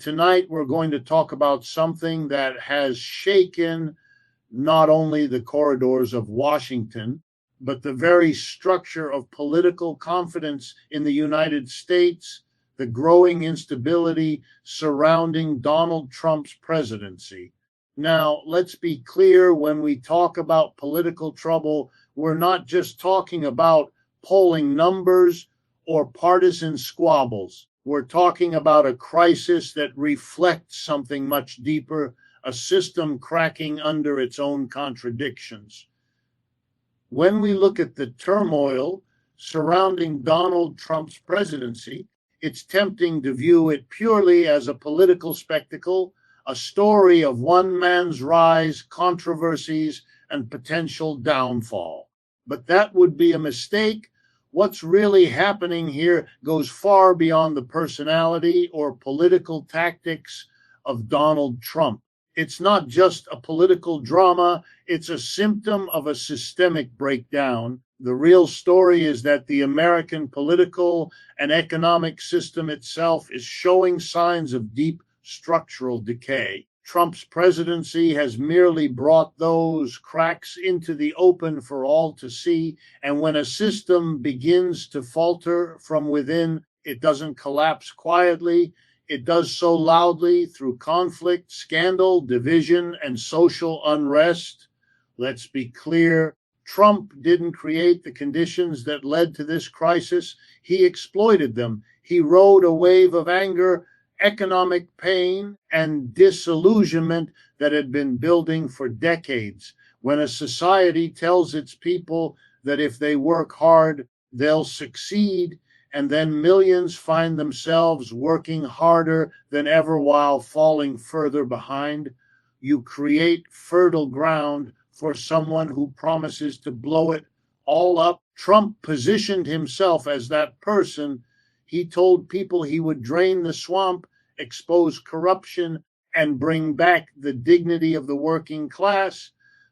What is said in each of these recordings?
Tonight, we're going to talk about something that has shaken not only the corridors of Washington, but the very structure of political confidence in the United States, the growing instability surrounding Donald Trump's presidency. Now, let's be clear, when we talk about political trouble, we're not just talking about polling numbers or partisan squabbles. We're talking about a crisis that reflects something much deeper, a system cracking under its own contradictions. When we look at the turmoil surrounding Donald Trump's presidency, it's tempting to view it purely as a political spectacle, a story of one man's rise, controversies, and potential downfall. But that would be a mistake. What's really happening here goes far beyond the personality or political tactics of Donald Trump. It's not just a political drama, it's a symptom of a systemic breakdown. The real story is that the American political and economic system itself is showing signs of deep structural decay. Trump's presidency has merely brought those cracks into the open for all to see, and when a system begins to falter from within, it doesn't collapse quietly. It does so loudly through conflict, scandal, division, and social unrest. Let's be clear, Trump didn't create the conditions that led to this crisis. He exploited them. He rode a wave of anger, economic pain, and disillusionment that had been building for decades. When a society tells its people that if they work hard, they'll succeed, and then millions find themselves working harder than ever while falling further behind, you create fertile ground for someone who promises to blow it all up. Trump positioned himself as that person. He told people he would drain the swamp, expose corruption, and bring back the dignity of the working class.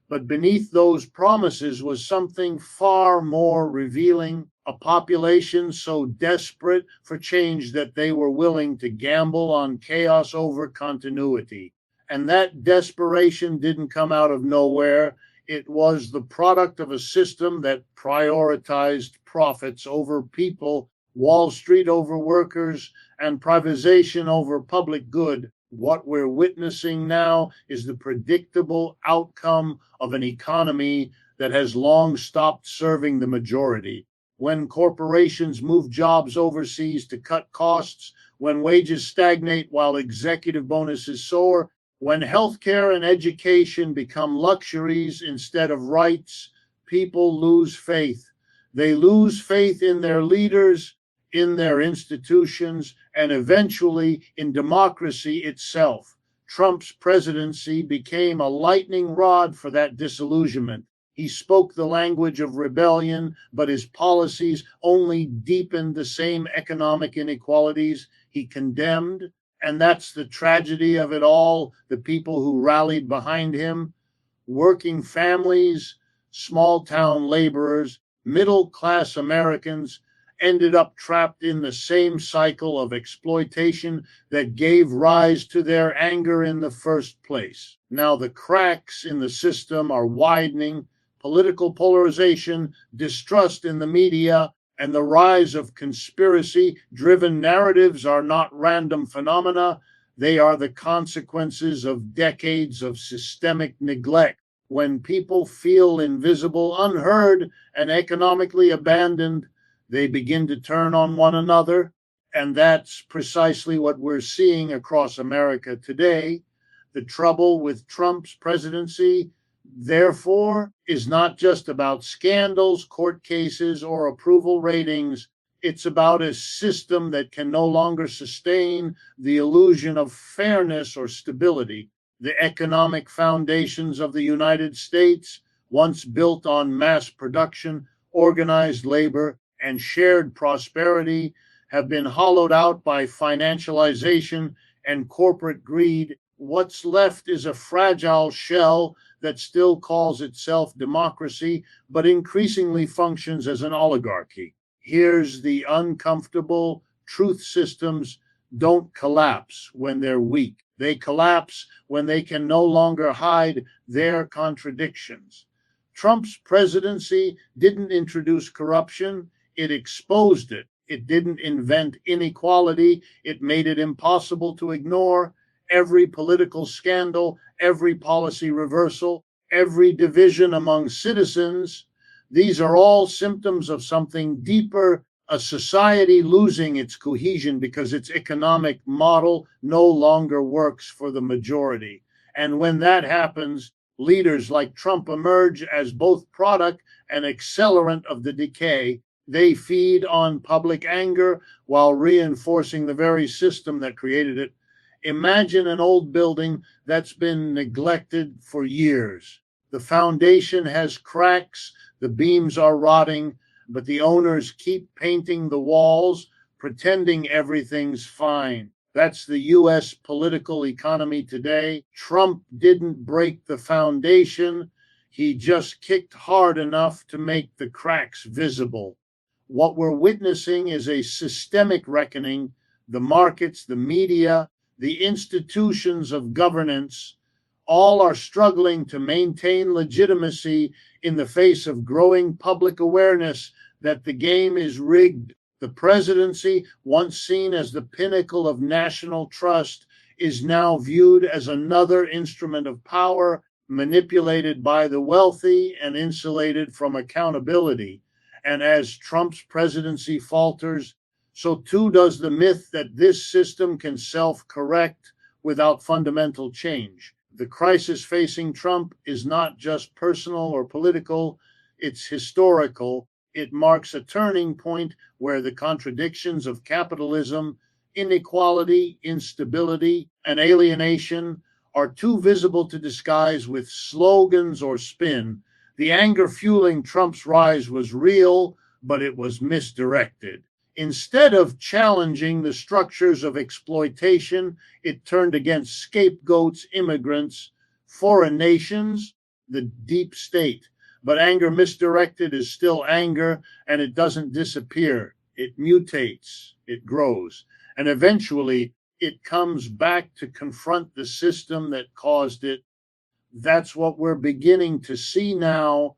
But beneath those promises was something far more revealing, a population so desperate for change that they were willing to gamble on chaos over continuity. And that desperation didn't come out of nowhere. It was the product of a system that prioritized profits over people, Wall Street over workers, and privatization over public good. What we're witnessing now is the predictable outcome of an economy that has long stopped serving the majority. When corporations move jobs overseas to cut costs, when wages stagnate while executive bonuses soar, when healthcare and education become luxuries instead of rights, people lose faith. They lose faith in their leaders, in their institutions, and eventually in democracy itself. Trump's presidency became a lightning rod for that disillusionment. He spoke the language of rebellion, but his policies only deepened the same economic inequalities he condemned. And that's the tragedy of it all. The people who rallied behind him, working families, small town laborers, middle class Americans, ended up trapped in the same cycle of exploitation that gave rise to their anger in the first place. Now the cracks in the system are widening. Political polarization, distrust in the media, and the rise of conspiracy-driven narratives are not random phenomena. They are the consequences of decades of systemic neglect. When people feel invisible, unheard, and economically abandoned, they begin to turn on one another, and that's precisely what we're seeing across America today. The trouble with Trump's presidency, therefore, is not just about scandals, court cases, or approval ratings. It's about a system that can no longer sustain the illusion of fairness or stability. The economic foundations of the United States, once built on mass production, organized labor, and shared prosperity, have been hollowed out by financialization and corporate greed. What's left is a fragile shell that still calls itself democracy, but increasingly functions as an oligarchy. Here's the uncomfortable truth: systems don't collapse when they're weak. They collapse when they can no longer hide their contradictions. Trump's presidency didn't introduce corruption, it exposed it. It didn't invent inequality, it made it impossible to ignore. Every political scandal, every policy reversal, every division among citizens, these are all symptoms of something deeper, a society losing its cohesion because its economic model no longer works for the majority. And when that happens, leaders like Trump emerge as both product and accelerant of the decay. They feed on public anger while reinforcing the very system that created it. Imagine an old building that's been neglected for years. The foundation has cracks, the beams are rotting, but the owners keep painting the walls, pretending everything's fine. That's the US political economy today. Trump didn't break the foundation, he just kicked hard enough to make the cracks visible. What we're witnessing is a systemic reckoning. The markets, the media, the institutions of governance, all are struggling to maintain legitimacy in the face of growing public awareness that the game is rigged. The presidency, once seen as the pinnacle of national trust, is now viewed as another instrument of power, manipulated by the wealthy and insulated from accountability. And as Trump's presidency falters, so too does the myth that this system can self-correct without fundamental change. The crisis facing Trump is not just personal or political, it's historical. It marks a turning point where the contradictions of capitalism, inequality, instability, and alienation are too visible to disguise with slogans or spin. The anger fueling Trump's rise was real, but it was misdirected. Instead of challenging the structures of exploitation, it turned against scapegoats, immigrants, foreign nations, the deep state. But anger misdirected is still anger, and it doesn't disappear. It mutates, it grows, and eventually it comes back to confront the system that caused it. That's what we're beginning to see now.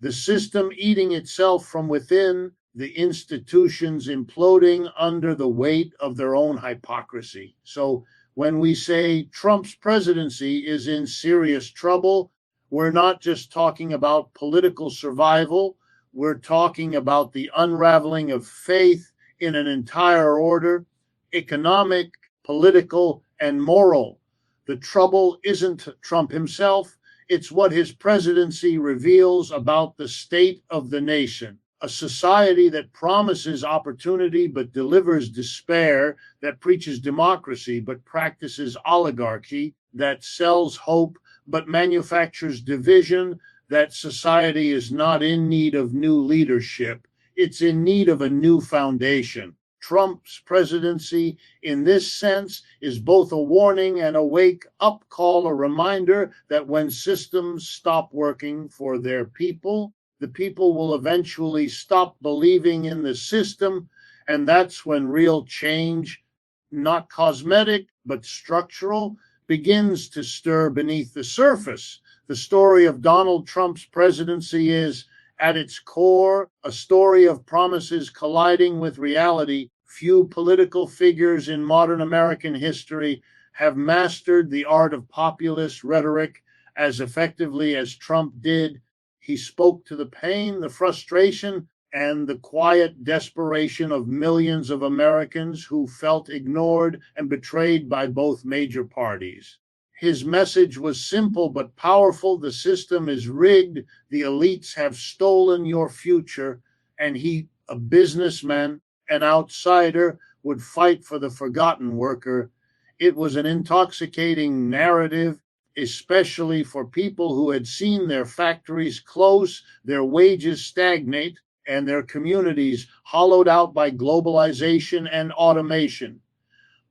The system eating itself from within, the institutions imploding under the weight of their own hypocrisy. So when we say Trump's presidency is in serious trouble, we're not just talking about political survival, we're talking about the unraveling of faith in an entire order, economic, political, and moral. The trouble isn't Trump himself, it's what his presidency reveals about the state of the nation. A society that promises opportunity but delivers despair, that preaches democracy but practices oligarchy, that sells hope but manufactures division, that society is not in need of new leadership. It's in need of a new foundation. Trump's presidency, in this sense, is both a warning and a wake-up call, a reminder that when systems stop working for their people, the people will eventually stop believing in the system, and that's when real change, not cosmetic, but structural, begins to stir beneath the surface. The story of Donald Trump's presidency is, at its core, a story of promises colliding with reality. Few political figures in modern American history have mastered the art of populist rhetoric as effectively as Trump did. He spoke to the pain, the frustration, and the quiet desperation of millions of Americans who felt ignored and betrayed by both major parties. His message was simple but powerful. The system is rigged. The elites have stolen your future. And he, a businessman, an outsider, would fight for the forgotten worker. It was an intoxicating narrative, especially for people who had seen their factories close, their wages stagnate, and their communities hollowed out by globalization and automation.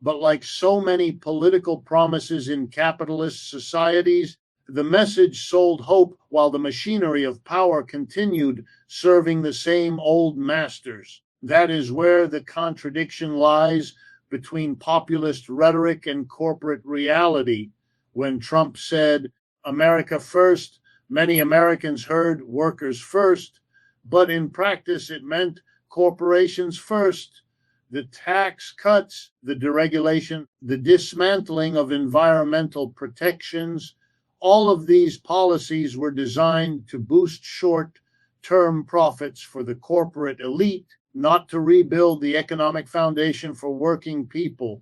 But like so many political promises in capitalist societies, the message sold hope while the machinery of power continued serving the same old masters. That is where the contradiction lies. between populist rhetoric and corporate reality. When Trump said, America first, many Americans heard workers first, but in practice it meant corporations first. The tax cuts, the deregulation, the dismantling of environmental protections, all of these policies were designed to boost short-term profits for the corporate elite, not to rebuild the economic foundation for working people.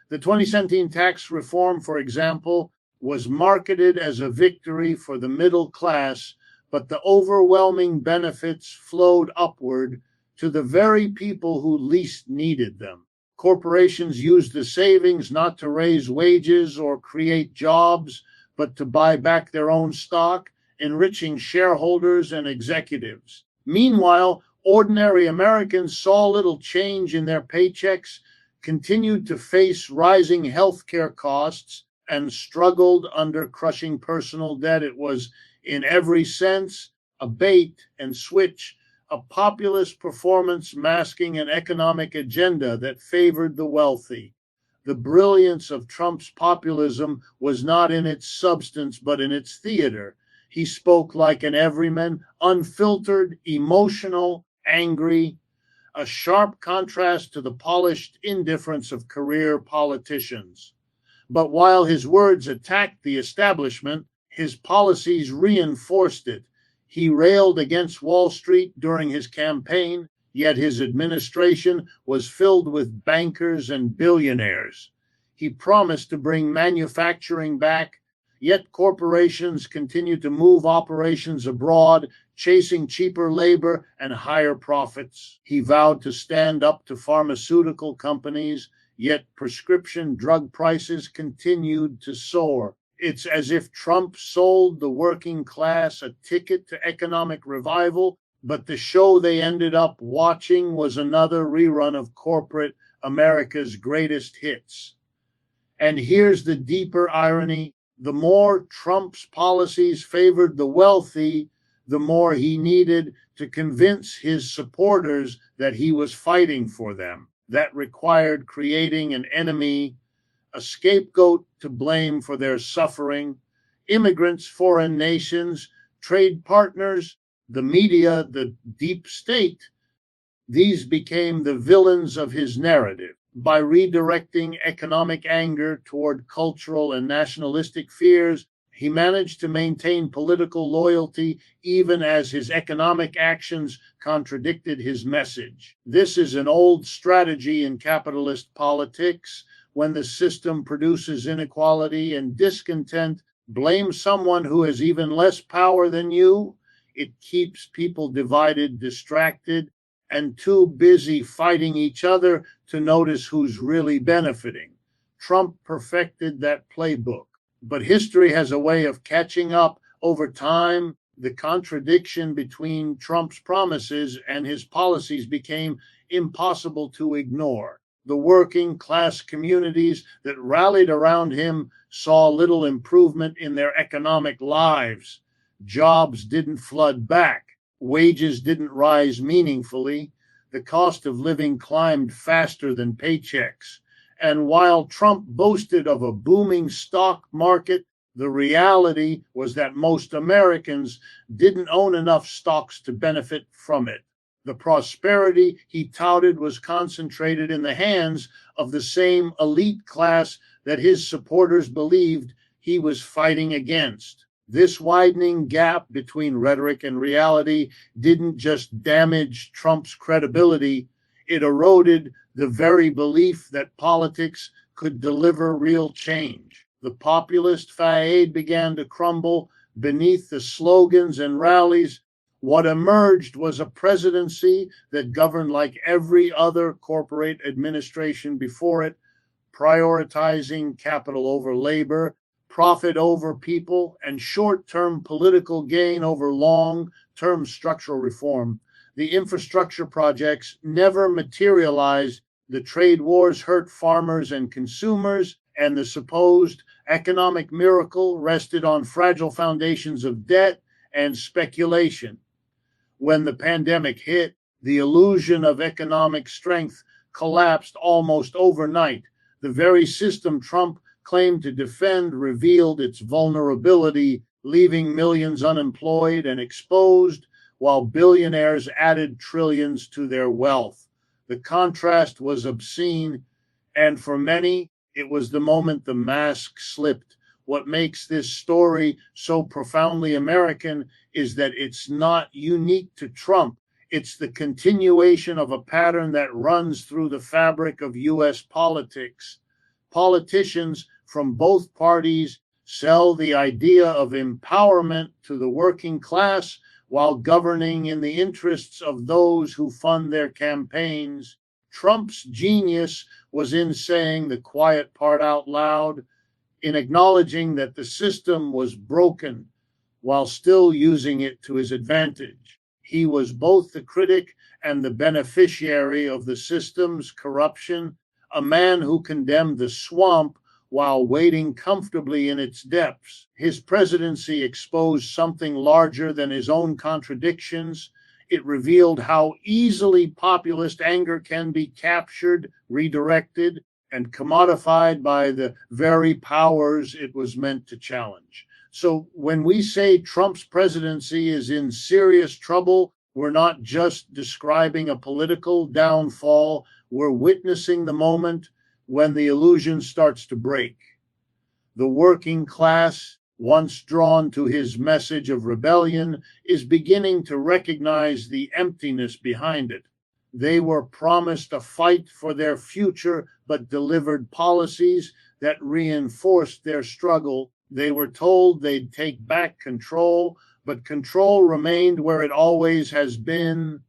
The 2017 tax reform, for example, was marketed as a victory for the middle class, but the overwhelming benefits flowed upward to the very people who least needed them. Corporations used the savings not to raise wages or create jobs, but to buy back their own stock, enriching shareholders and executives. Meanwhile, ordinary Americans saw little change in their paychecks, continued to face rising healthcare costs, and struggled under crushing personal debt. It was, in every sense, a bait and switch, a populist performance masking an economic agenda that favored the wealthy. The brilliance of Trump's populism was not in its substance, but in its theater. He spoke like an everyman, unfiltered, emotional, angry, a sharp contrast to the polished indifference of career politicians. But while his words attacked the establishment, his policies reinforced it. He railed against Wall Street during his campaign, yet his administration was filled with bankers and billionaires. He promised to bring manufacturing back, yet corporations continued to move operations abroad, chasing cheaper labor and higher profits. He vowed to stand up to pharmaceutical companies, yet prescription drug prices continued to soar. It's as if Trump sold the working class a ticket to economic revival, but the show they ended up watching was another rerun of corporate America's greatest hits. And here's the deeper irony. The more Trump's policies favored the wealthy, the more he needed to convince his supporters that he was fighting for them. That required creating an enemy, a scapegoat to blame for their suffering, immigrants, foreign nations, trade partners, the media, the deep state. These became the villains of his narrative. By redirecting economic anger toward cultural and nationalistic fears, he managed to maintain political loyalty even as his economic actions contradicted his message. This is an old strategy in capitalist politics. When the system produces inequality and discontent, blame someone who has even less power than you. It keeps people divided, distracted, and too busy fighting each other to notice who's really benefiting. Trump perfected that playbook. But history has a way of catching up. Over time. The contradiction between Trump's promises and his policies became impossible to ignore. The working class communities that rallied around him saw little improvement in their economic lives. Jobs didn't flood back. Wages didn't rise meaningfully. The cost of living climbed faster than paychecks. And while Trump boasted of a booming stock market, the reality was that most Americans didn't own enough stocks to benefit from it. The prosperity he touted was concentrated in the hands of the same elite class that his supporters believed he was fighting against. This widening gap between rhetoric and reality didn't just damage Trump's credibility, it eroded the very belief that politics could deliver real change. The populist facade began to crumble beneath the slogans and rallies. What emerged was a presidency that governed like every other corporate administration before it, prioritizing capital over labor, profit over people, and short-term political gain over long-term structural reform. The infrastructure projects never materialized. The trade wars hurt farmers and consumers, and the supposed economic miracle rested on fragile foundations of debt and speculation. When the pandemic hit, the illusion of economic strength collapsed almost overnight. The very system Trump claimed to defend revealed its vulnerability, leaving millions unemployed and exposed, while billionaires added trillions to their wealth. The contrast was obscene, and for many, it was the moment the mask slipped. What makes this story so profoundly American is that it's not unique to Trump. It's the continuation of a pattern that runs through the fabric of US politics. Politicians from both parties sell the idea of empowerment to the working class while governing in the interests of those who fund their campaigns. Trump's genius was in saying the quiet part out loud, in acknowledging that the system was broken while still using it to his advantage. He was both the critic and the beneficiary of the system's corruption, a man who condemned the swamp while wading comfortably in its depths. His presidency exposed something larger than his own contradictions. It revealed how easily populist anger can be captured, redirected, and commodified by the very powers it was meant to challenge. So when we say Trump's presidency is in serious trouble, we're not just describing a political downfall, we're witnessing the moment when the illusion starts to break. The working class, once drawn to his message of rebellion, is beginning to recognize the emptiness behind it. They were promised a fight for their future, but delivered policies that reinforced their struggle. They were told they'd take back control, but control remained where it always has been,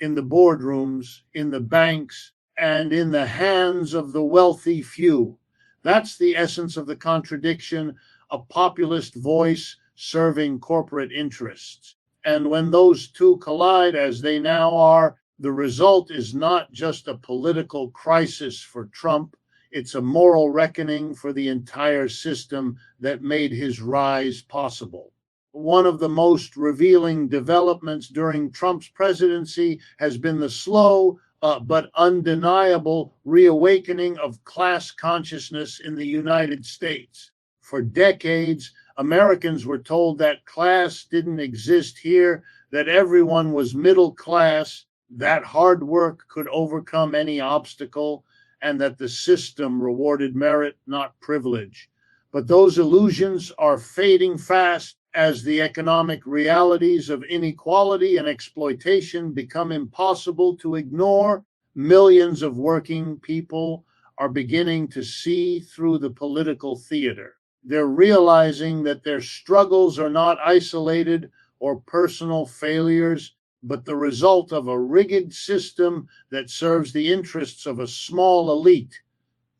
in the boardrooms, in the banks, and in the hands of the wealthy few. That's the essence of the contradiction, a populist voice serving corporate interests. And when those two collide, as they now are, the result is not just a political crisis for Trump, it's a moral reckoning for the entire system that made his rise possible. One of the most revealing developments during Trump's presidency has been the slow but undeniable reawakening of class consciousness in the United States. For decades, Americans were told that class didn't exist here, that everyone was middle class, that hard work could overcome any obstacle, and that the system rewarded merit, not privilege. But those illusions are fading fast as the economic realities of inequality and exploitation become impossible to ignore. Millions of working people are beginning to see through the political theater. They're realizing that their struggles are not isolated or personal failures, but the result of a rigged system that serves the interests of a small elite.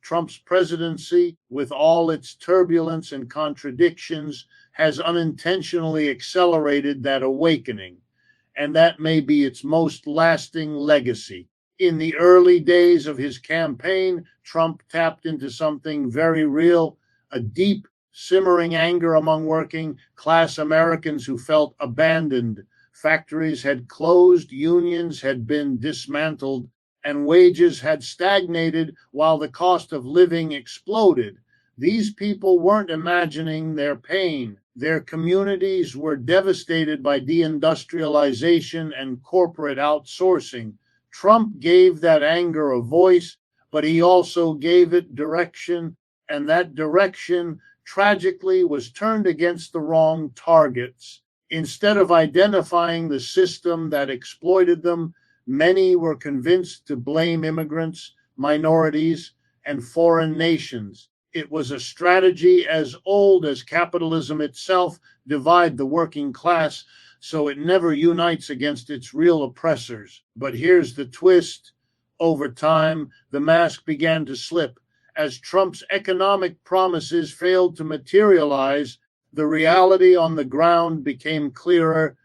Trump's presidency, with all its turbulence and contradictions, has unintentionally accelerated that awakening, and that may be its most lasting legacy. In the early days of his campaign, Trump tapped into something very real, a deep, simmering anger among working class Americans who felt abandoned. Factories had closed, unions had been dismantled, and wages had stagnated while the cost of living exploded. These people weren't imagining their pain. Their communities were devastated by deindustrialization and corporate outsourcing. Trump gave that anger a voice, but he also gave it direction, and that direction, tragically, was turned against the wrong targets. Instead of identifying the system that exploited them, many were convinced to blame immigrants, minorities, and foreign nations. It was a strategy as old as capitalism itself: divide the working class so it never unites against its real oppressors. But here's the twist. Over time, the mask began to slip. As Trump's economic promises failed to materialize, the reality on the ground became clearer.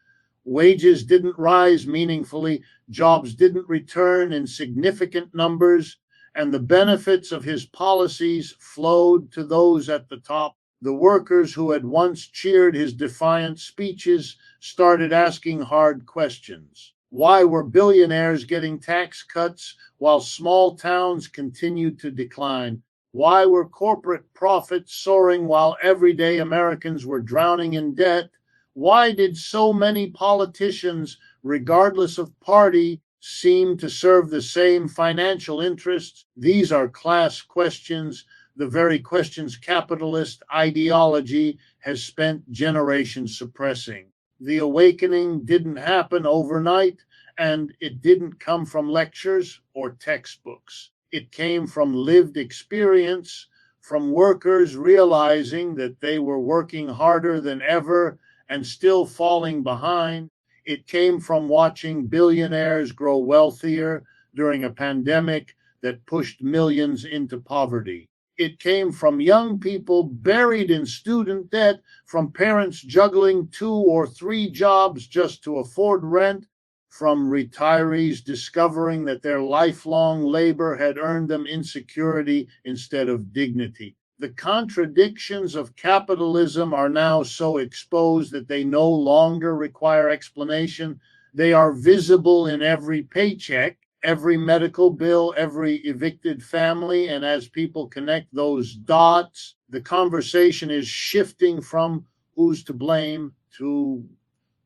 Wages didn't rise meaningfully, jobs didn't return in significant numbers, and the benefits of his policies flowed to those at the top. The workers who had once cheered his defiant speeches started asking hard questions. Why were billionaires getting tax cuts while small towns continued to decline? Why were corporate profits soaring while everyday Americans were drowning in debt? Why did so many politicians, regardless of party, seem to serve the same financial interests? These are class questions, the very questions capitalist ideology has spent generations suppressing. The awakening didn't happen overnight, and it didn't come from lectures or textbooks. It came from lived experience, from workers realizing that they were working harder than ever and still falling behind. It came from watching billionaires grow wealthier during a pandemic that pushed millions into poverty. It came from young people buried in student debt, from parents juggling 2 or 3 jobs just to afford rent, from retirees discovering that their lifelong labor had earned them insecurity instead of dignity. The contradictions of capitalism are now so exposed that they no longer require explanation. They are visible in every paycheck, every medical bill, every evicted family. And as people connect those dots, the conversation is shifting from who's to blame to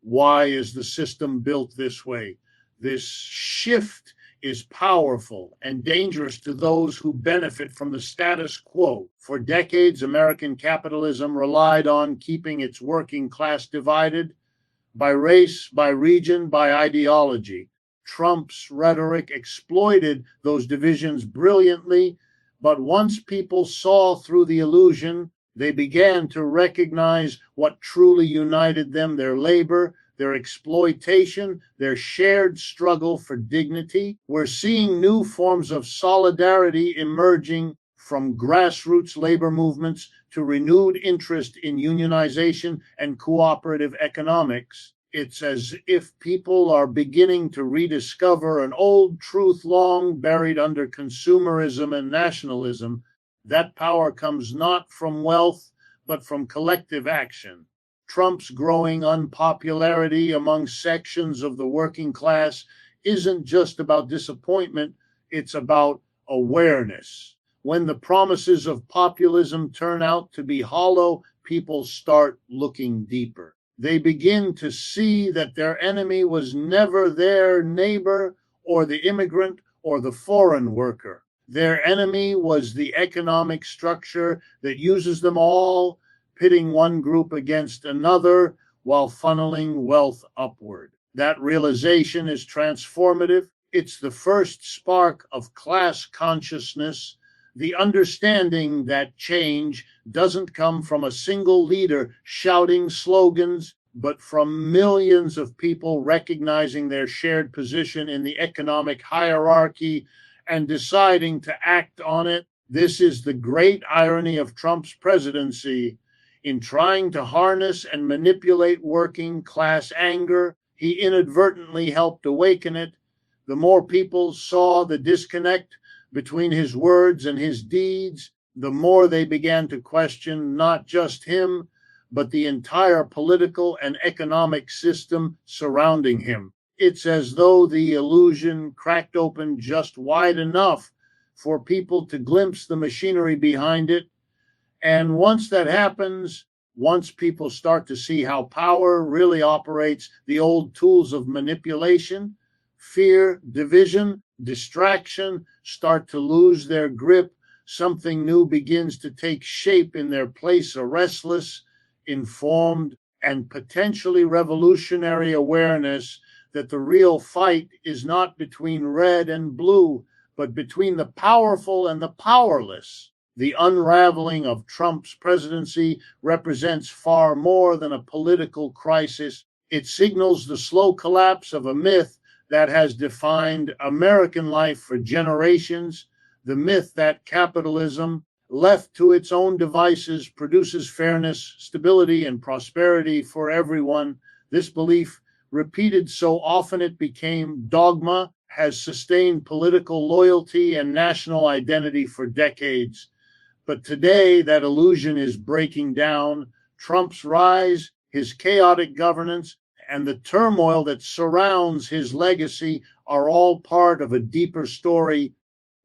why is the system built this way. This shift is powerful and dangerous to those who benefit from the status quo. For decades, American capitalism relied on keeping its working class divided by race, by region, by ideology. Trump's rhetoric exploited those divisions brilliantly, but once people saw through the illusion, they began to recognize what truly united them: their labor, their exploitation, their shared struggle for dignity. We're seeing new forms of solidarity emerging, from grassroots labor movements to renewed interest in unionization and cooperative economics. It's as if people are beginning to rediscover an old truth long buried under consumerism and nationalism. That power comes not from wealth, but from collective action. Trump's growing unpopularity among sections of the working class isn't just about disappointment, it's about awareness. When the promises of populism turn out to be hollow, people start looking deeper. They begin to see that their enemy was never their neighbor or the immigrant or the foreign worker. Their enemy was the economic structure that uses them all, pitting one group against another while funneling wealth upward. That realization is transformative. It's the first spark of class consciousness, the understanding that change doesn't come from a single leader shouting slogans, but from millions of people recognizing their shared position in the economic hierarchy and deciding to act on it. This is the great irony of Trump's presidency. In trying to harness and manipulate working class anger, he inadvertently helped awaken it. The more people saw the disconnect between his words and his deeds, the more they began to question not just him, but the entire political and economic system surrounding him. It's as though the illusion cracked open just wide enough for people to glimpse the machinery behind it. And once that happens, once people start to see how power really operates, the old tools of manipulation, fear, division, distraction start to lose their grip. Something new begins to take shape in their place: a restless, informed, and potentially revolutionary awareness that the real fight is not between red and blue, but between the powerful and the powerless. The unraveling of Trump's presidency represents far more than a political crisis. It signals the slow collapse of a myth that has defined American life for generations, the myth that capitalism, left to its own devices, produces fairness, stability, and prosperity for everyone. This belief, repeated so often it became dogma, has sustained political loyalty and national identity for decades. But today, that illusion is breaking down. Trump's rise, his chaotic governance, and the turmoil that surrounds his legacy are all part of a deeper story,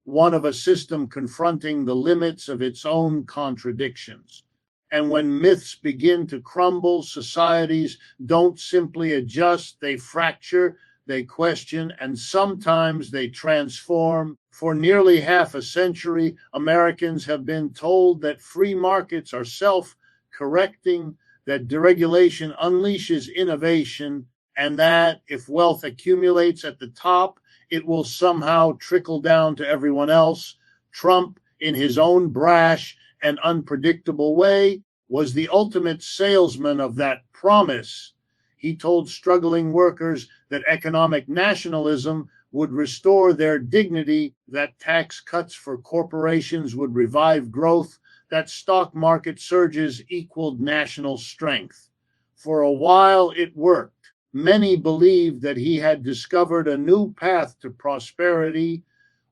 one of a system confronting the limits of its own contradictions. And when myths begin to crumble, societies don't simply adjust, they fracture, they question, and sometimes they transform. For nearly half a century, Americans have been told that free markets are self-correcting, that deregulation unleashes innovation, and that if wealth accumulates at the top, it will somehow trickle down to everyone else. Trump, in his own brash and unpredictable way, was the ultimate salesman of that promise. He told struggling workers that economic nationalism would restore their dignity, that tax cuts for corporations would revive growth, that stock market surges equaled national strength. For a while, it worked. Many believed that he had discovered a new path to prosperity,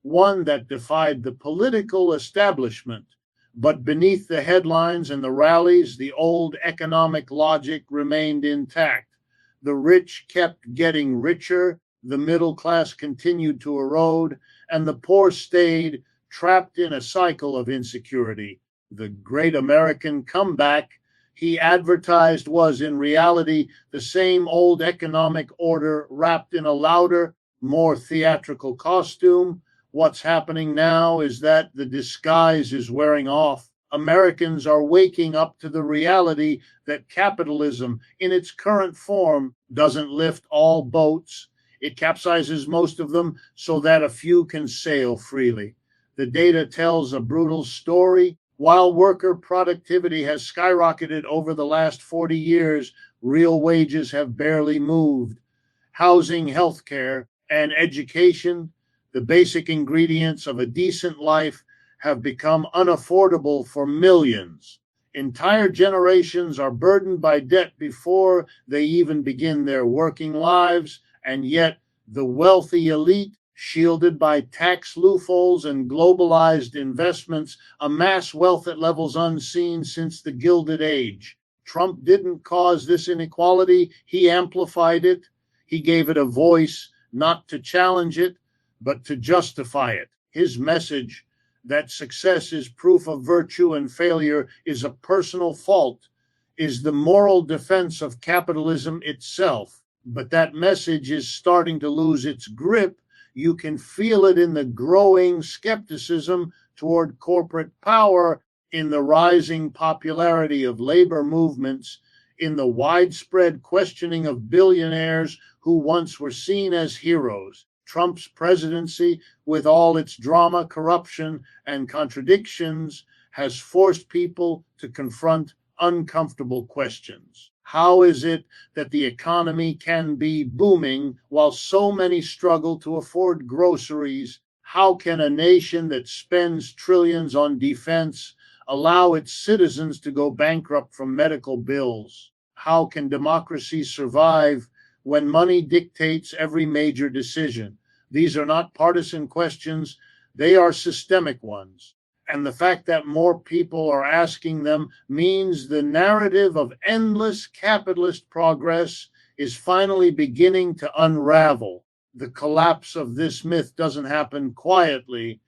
one that defied the political establishment. But beneath the headlines and the rallies, the old economic logic remained intact. The rich kept getting richer, the middle class continued to erode, and the poor stayed trapped in a cycle of insecurity. The great American comeback he advertised was in reality the same old economic order wrapped in a louder, more theatrical costume. What's happening now is that the disguise is wearing off. Americans are waking up to the reality that capitalism, in its current form, doesn't lift all boats. It capsizes most of them so that a few can sail freely. The data tells a brutal story. While worker productivity has skyrocketed over the last 40 years, real wages have barely moved. Housing, healthcare, and education, the basic ingredients of a decent life, have become unaffordable for millions. Entire generations are burdened by debt before they even begin their working lives, and yet the wealthy elite, shielded by tax loopholes and globalized investments, amass wealth at levels unseen since the Gilded Age. Trump didn't cause this inequality, he amplified it. He gave it a voice, not to challenge it, but to justify it. His message that success is proof of virtue and failure is a personal fault is the moral defense of capitalism itself. But that message is starting to lose its grip. You can feel it in the growing skepticism toward corporate power, in the rising popularity of labor movements, in the widespread questioning of billionaires who once were seen as heroes. Trump's presidency, with all its drama, corruption, and contradictions, has forced people to confront uncomfortable questions. How is it that the economy can be booming while so many struggle to afford groceries? How can a nation that spends trillions on defense allow its citizens to go bankrupt from medical bills? How can democracy survive when money dictates every major decision? These are not partisan questions, they are systemic ones. And the fact that more people are asking them means the narrative of endless capitalist progress is finally beginning to unravel. The collapse of this myth doesn't happen quietly.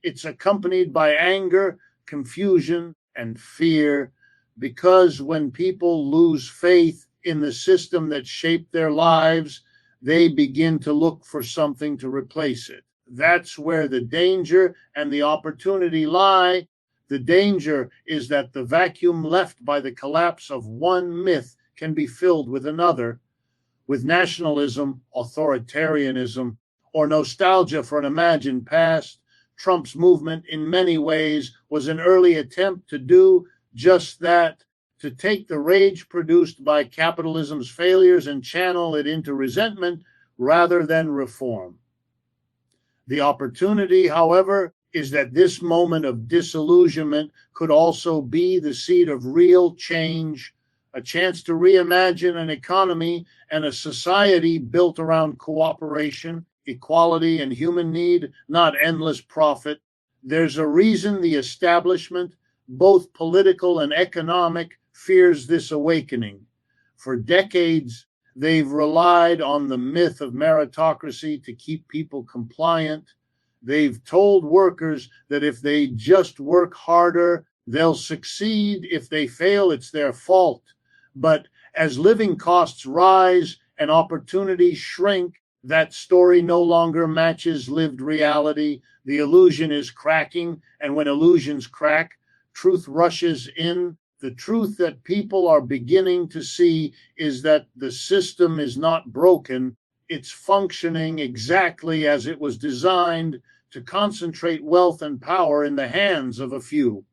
It's accompanied by anger, confusion, and fear, because when people lose faith in the system that shaped their lives, they begin to look for something to replace it. That's where the danger and the opportunity lie. The danger is that the vacuum left by the collapse of one myth can be filled with another, with nationalism, authoritarianism, or nostalgia for an imagined past. Trump's movement, in many ways, was an early attempt to do just that, to take the rage produced by capitalism's failures and channel it into resentment rather than reform. The opportunity, however, is that this moment of disillusionment could also be the seed of real change, a chance to reimagine an economy and a society built around cooperation, equality, and human need, not endless profit. There's a reason the establishment, both political and economic, fears this awakening. For decades, They've relied on the myth of meritocracy to keep people compliant. They've told workers that if they just work harder, they'll succeed. If they fail, it's their fault. But as living costs rise and opportunities shrink, that story no longer matches lived reality. The illusion is cracking, and when illusions crack, truth rushes in. The truth that people are beginning to see is that the system is not broken, it's functioning exactly as it was designed to concentrate wealth and power in the hands of a few.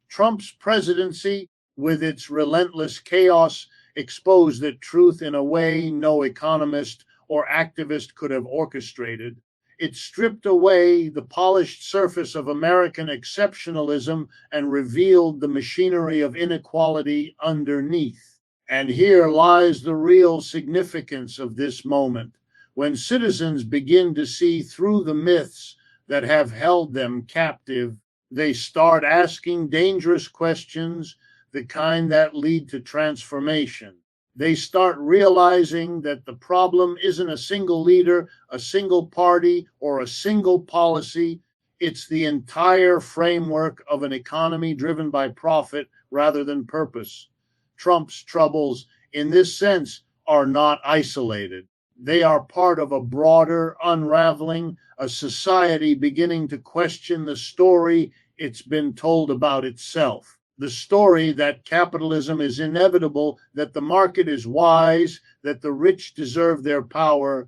Trump's presidency, with its relentless chaos, exposed that truth in a way no economist or activist could have orchestrated. It stripped away the polished surface of American exceptionalism and revealed the machinery of inequality underneath. And here lies the real significance of this moment. When citizens begin to see through the myths that have held them captive, they start asking dangerous questions, the kind that lead to transformation. They start realizing that the problem isn't a single leader, a single party, or a single policy. It's the entire framework of an economy driven by profit rather than purpose. Trump's troubles, in this sense, are not isolated. They are part of a broader unraveling, a society beginning to question the story it's been told about itself. The story that capitalism is inevitable, that the market is wise, that the rich deserve their power.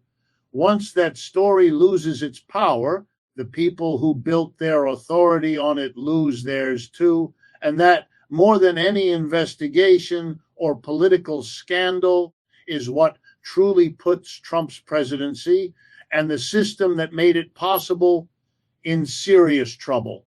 Once that story loses its power, the people who built their authority on it lose theirs too, and that more than any investigation or political scandal is what truly puts Trump's presidency and the system that made it possible in serious trouble.